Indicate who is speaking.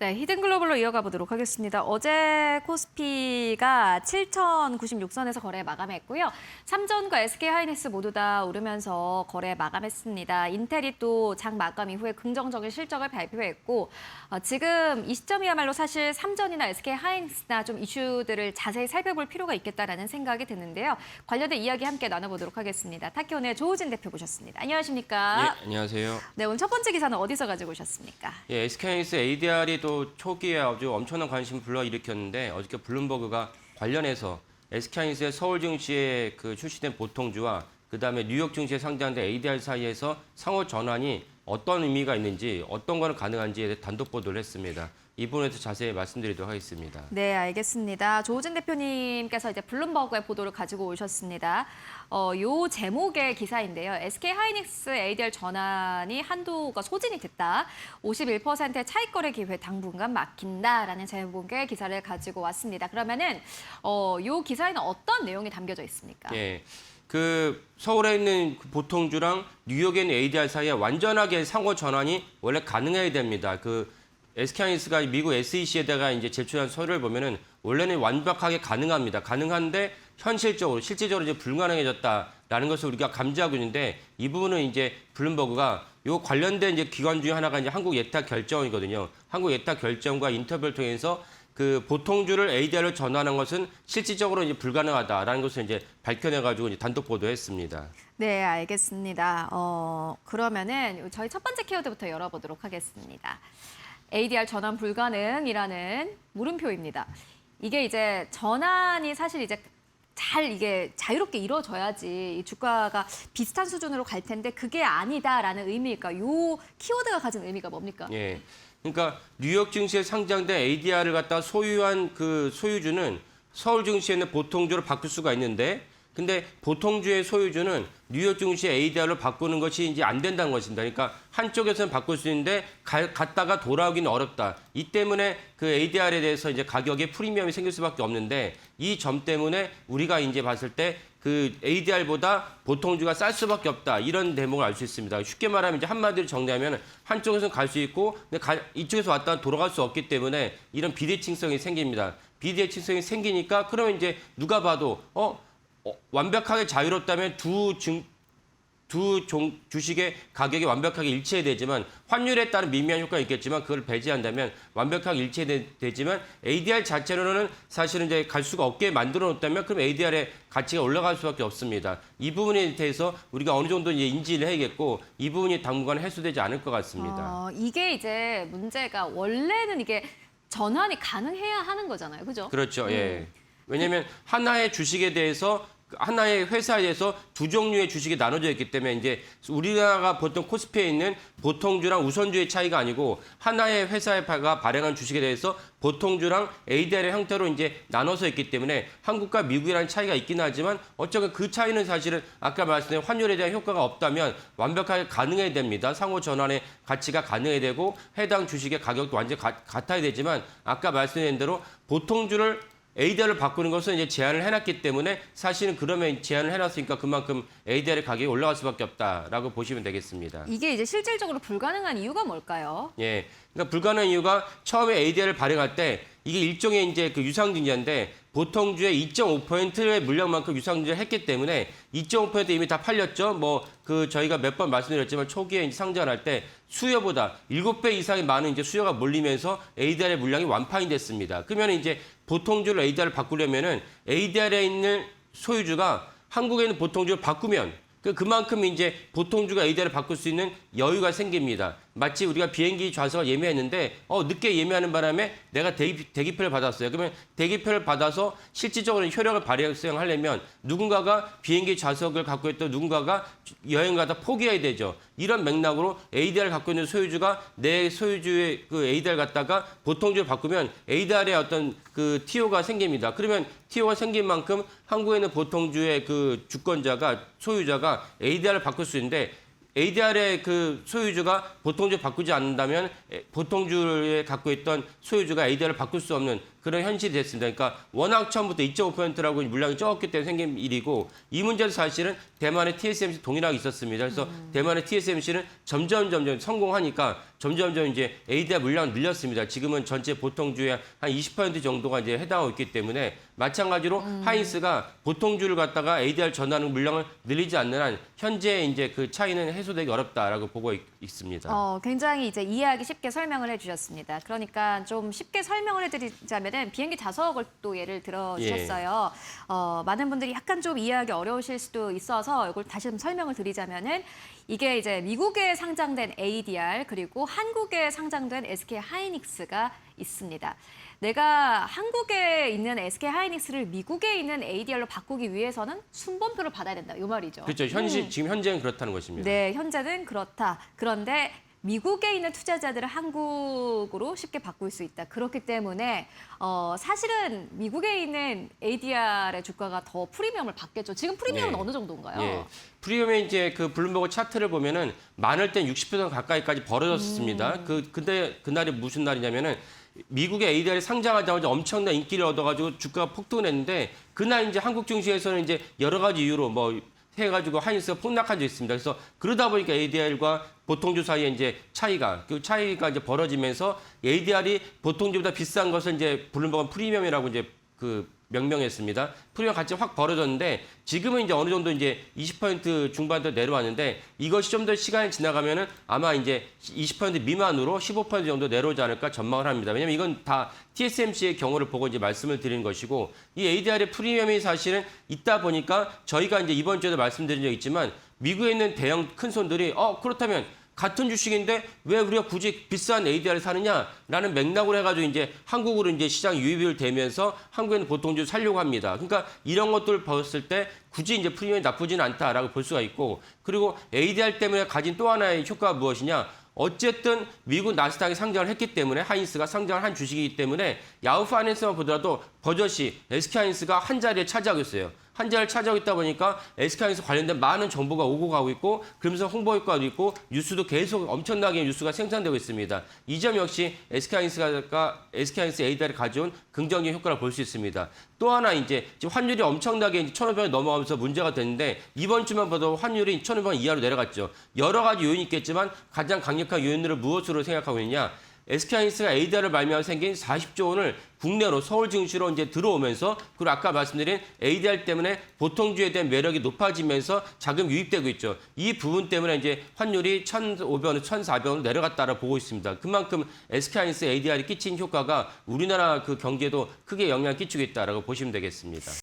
Speaker 1: 네, 히든글로벌로 이어가 보도록 하겠습니다. 어제 코스피가 7,096선에서 거래 마감했고요. 삼전과 SK하이닉스 모두 다 오르면서 거래 마감했습니다. 인텔이 또 장 마감 이후에 긍정적인 실적을 발표했고 지금 이 시점이야말로 사실 삼전이나 SK하이닉스나 좀 이슈들을 자세히 살펴볼 필요가 있겠다라는 생각이 드는데요. 관련된 이야기 함께 나눠보도록 하겠습니다. 타키온의 조우진 대표 모셨습니다. 안녕하십니까?
Speaker 2: 예, 안녕하세요.
Speaker 1: 네, 오늘 첫 번째 기사는 어디서 가지고 오셨습니까?
Speaker 2: 예, SK하이닉스 ADR이 또 초기에 아주 엄청난 관심을 불러일으켰는데 어저께 블룸버그가 관련해서 SK하이닉스의 서울 증시에 출시된 보통주와 그다음에 뉴욕 증시에 상장된 ADR 사이에서 상호 전환이 어떤 의미가 있는지 어떤 거는 가능한지에 대해 단독 보도를 했습니다. 이 부분에 대해서 자세히 말씀드리도록 하겠습니다.
Speaker 1: 네, 알겠습니다. 조우진 대표님께서 이제 블룸버그의 보도를 가지고 오셨습니다. 요 제목의 기사인데요. SK하이닉스 ADR 전환이 한도가 소진이 됐다. 51%의 차익거래 기회 당분간 막힌다라는 제목의 기사를 가지고 왔습니다. 그러면은 요 기사에는 어떤 내용이 담겨져 있습니까?
Speaker 2: 예. 서울에 있는 보통주랑 뉴욕에 있는 ADR 사이에 완전하게 상호 전환이 원래 가능해야 됩니다. SK하이닉스가 미국 SEC에다가 이제 제출한 서류를 보면은 원래는 완벽하게 가능합니다. 가능한데 실질적으로 이제 불가능해졌다라는 것을 우리가 감지하고 있는데 이 부분은 이제 블룸버그가 요 관련된 이제 기관 중에 하나가 이제 한국예탁결정이거든요. 한국예탁결정과 인터뷰를 통해서 보통주를 ADR로 전환한 것은 실질적으로 이제 불가능하다라는 것을 이제 밝혀내가지고 이제 단독 보도했습니다.
Speaker 1: 네, 알겠습니다. 그러면은 저희 첫 번째 키워드부터 열어보도록 하겠습니다. ADR 전환 불가능이라는 물음표입니다. 이게 이제 전환이 사실 이제 이게 자유롭게 이루어져야지 이 주가가 비슷한 수준으로 갈 텐데 그게 아니다라는 의미일까? 요 키워드가 가진 의미가 뭡니까?
Speaker 2: 예. 그러니까 뉴욕 증시에 상장된 ADR을 갖다 소유한 소유주는 서울 증시에 있는 보통주로 바꿀 수가 있는데 근데 보통주의 소유주는 뉴욕 증시의 ADR로 바꾸는 것이 이제 안 된다는 것입니다. 그러니까 한쪽에서는 바꿀 수 있는데 갔다가 돌아오기는 어렵다. 이 때문에 ADR에 대해서 이제 가격에 프리미엄이 생길 수밖에 없는데 이 점 때문에 우리가 이제 봤을 때 ADR보다 보통주가 쌀 수밖에 없다. 이런 대목을 알 수 있습니다. 쉽게 말하면 이제 한마디로 정리하면 한쪽에서는 갈 수 있고 근데 이쪽에서 왔다가 돌아갈 수 없기 때문에 이런 비대칭성이 생깁니다. 비대칭성이 생기니까 그러면 이제 누가 봐도 완벽하게 자유롭다면 두 주식의 가격이 완벽하게 일치해야 되지만 환율에 따른 미미한 효과가 있겠지만 그걸 배제한다면 완벽하게 일치되지만 ADR 자체로는 사실은 이제 갈 수가 없게 만들어 놓다면 그럼 ADR의 가치가 올라갈 수밖에 없습니다. 이 부분에 대해서 우리가 어느 정도 이제 인지를 해야겠고 이 부분이 당분간 해소되지 않을 것 같습니다.
Speaker 1: 이게 이제 문제가 원래는 이게 전환이 가능해야 하는 거잖아요. 그죠?
Speaker 2: 그렇죠. 예. 왜냐하면 하나의 주식에 대해서 하나의 회사에 대해서 두 종류의 주식이 나눠져 있기 때문에 우리나라가 보통 코스피에 있는 보통주랑 우선주의 차이가 아니고 하나의 회사가 발행한 주식에 대해서 보통주랑 ADR의 형태로 이제 나눠서 있기 때문에 한국과 미국이라는 차이가 있긴 하지만 어쩌면 그 차이는 사실은 아까 말씀드린 환율에 대한 효과가 없다면 완벽하게 가능해야 됩니다. 상호 전환의 가치가 가능해야 되고 해당 주식의 가격도 완전히 같아야 되지만 아까 말씀드린 대로 보통주를 ADR을 바꾸는 것은 이제 제한을 해놨기 때문에 사실은 그러면 제한을 해놨으니까 그만큼 ADR의 가격이 올라갈 수밖에 없다라고 보시면 되겠습니다.
Speaker 1: 이게 이제 실질적으로 불가능한 이유가 뭘까요?
Speaker 2: 예, 그러니까 불가능한 이유가 처음에 ADR을 발행할 때 이게 일종의 이제 유상증자인데 보통주의 2.5%의 물량만큼 유상증자를 했기 때문에 2.5% 이미 다 팔렸죠. 저희가 몇 번 말씀드렸지만 초기에 이제 상장할 때 수요보다 7배 이상이 많은 이제 수요가 몰리면서 ADR의 물량이 완판이 됐습니다. 그러면 이제 보통주를 ADR을 바꾸려면은 ADR에 있는 소유주가 한국에 있는 보통주를 바꾸면 그만큼 이제 보통주가 ADR을 바꿀 수 있는 여유가 생깁니다. 마치 우리가 비행기 좌석을 예매했는데 늦게 예매하는 바람에 내가 대기표를 받았어요. 그러면 대기표를 받아서 실질적으로 효력을 발생하려면 누군가가 비행기 좌석을 갖고 있던 누군가가 여행 가다 포기해야 되죠. 이런 맥락으로 ADR을 갖고 있는 소유주가 내 소유주의 ADR 갖다가 보통주를 바꾸면 ADR의 어떤 TO가 생깁니다. 그러면 TO가 생긴 만큼 한국에 있는 보통주의 주권자가 소유자가 ADR을 바꿀 수 있는데 ADR의 소유주가 보통주 바꾸지 않는다면 보통주에 갖고 있던 소유주가 ADR을 바꿀 수 없는 그런 현실이 됐습니다. 그러니까 워낙 처음부터 2.5%라고 물량이 적었기 때문에 생긴 일이고 이 문제도 사실은 대만의 TSMC 동일하게 있었습니다. 그래서 대만의 TSMC는 점점 성공하니까 점점점 이제 ADR 물량을 늘렸습니다. 지금은 전체 보통주의 한 20% 정도가 이제 해당하고 있기 때문에 마찬가지로 하이닉스가 보통주를 갖다가 ADR 전환 물량을 늘리지 않는 한 현재 이제 그 차이는 해소되기 어렵다라고 보고 있습니다.
Speaker 1: 굉장히 이제 이해하기 쉽게 설명을 해주셨습니다. 그러니까 좀 쉽게 설명을 해드리자면은 비행기 좌석을 또 예를 들어주셨어요. 많은 분들이 약간 좀 이해하기 어려우실 수도 있어서 이걸 다시 좀 설명을 드리자면은 이게 이제 미국에 상장된 ADR 그리고 한국에 상장된 SK 하이닉스가 있습니다. 내가 한국에 있는 SK 하이닉스를 미국에 있는 ADR로 바꾸기 위해서는 순번표를 받아야 된다. 이 말이죠.
Speaker 2: 그렇죠. 지금 현재는 그렇다는 것입니다.
Speaker 1: 네, 현재는 그렇다. 그런데 미국에 있는 투자자들을 한국으로 쉽게 바꿀 수 있다. 그렇기 때문에 사실은 미국에 있는 ADR의 주가가 더 프리미엄을 받겠죠. 지금 프리미엄은
Speaker 2: 네.
Speaker 1: 어느 정도인가요?
Speaker 2: 예. 프리미엄의 이제 그 블룸버그 차트를 보면은 많을 땐 60% 가까이까지 벌어졌습니다. 근데 그날이 무슨 날이냐면은 미국의 ADR이 상장하자마자 엄청난 인기를 얻어가지고 주가가 폭등을 했는데 그날 이제 한국 증시에서는 이제 여러 가지 이유로 뭐 해가지고 하이닉스가 폭락한 적이 있습니다. 그래서 그러다 보니까 ADR과 보통주 사이에 이제 그 차이가 이제 벌어지면서 ADR이 보통주보다 비싼 것을 이제 블룸버그 프리미엄이라고 이제 그 명명했습니다. 프리미엄 가치 확 벌어졌는데 지금은 이제 어느 정도 이제 20% 중반대 내려왔는데 이것이 좀 더 시간이 지나가면은 아마 이제 20% 미만으로 15% 정도 내려오지 않을까 전망을 합니다. 왜냐면 이건 다 TSMC의 경우를 보고 이제 말씀을 드리는 것이고 이 ADR의 프리미엄이 사실은 있다 보니까 저희가 이제 이번 주에도 말씀드린 적 있지만 미국에 있는 대형 큰 손들이 그렇다면 같은 주식인데 왜 우리가 굳이 비싼 ADR을 사느냐라는 맥락으로 해가지고 이제 한국으로 이제 시장 유입을 되면서 한국에는 보통주 살려고 합니다. 그러니까 이런 것들을 봤을 때 굳이 이제 프리미엄이 나쁘지는 않다라고 볼 수가 있고 그리고 ADR 때문에 가진 또 하나의 효과가 무엇이냐? 어쨌든 미국 나스닥에 상장을 했기 때문에 하이닉스가 상장을 한 주식이기 때문에 야후 파이낸스만 보더라도 버젓이 SK하이닉스가 한 자리에 차지하고 있어요. 한 자리를 차지하고 있다 보니까 SK하이닉스 관련된 많은 정보가 오고 가고 있고 그러면서 홍보 효과도 있고 뉴스도 계속 엄청나게 뉴스가 생산되고 있습니다. 이 점 역시 SK하이닉스 ADR이 가져온 긍정적인 효과를 볼 수 있습니다. 또 하나 이제 지금 환율이 엄청나게 1,500원 넘어가면서 문제가 됐는데 이번 주만 봐도 환율이 1,500원 이하로 내려갔죠. 여러 가지 요인이 있겠지만 가장 강력한 요인으로 무엇으로 생각하고 있느냐? SK하이닉스가 ADR을 말미암아 생긴 40조 원을 국내로 서울 증시로 이제 들어오면서 그리고 아까 말씀드린 ADR 때문에 보통주에 대한 매력이 높아지면서 자금 유입되고 있죠. 이 부분 때문에 이제 환율이 1,500원, 1,400원으로 내려갔다라 보고 있습니다. 그만큼 SK하이닉스 ADR이 끼친 효과가 우리나라 그 경제도 크게 영향을 끼치고 있다라고 보시면 되겠습니다.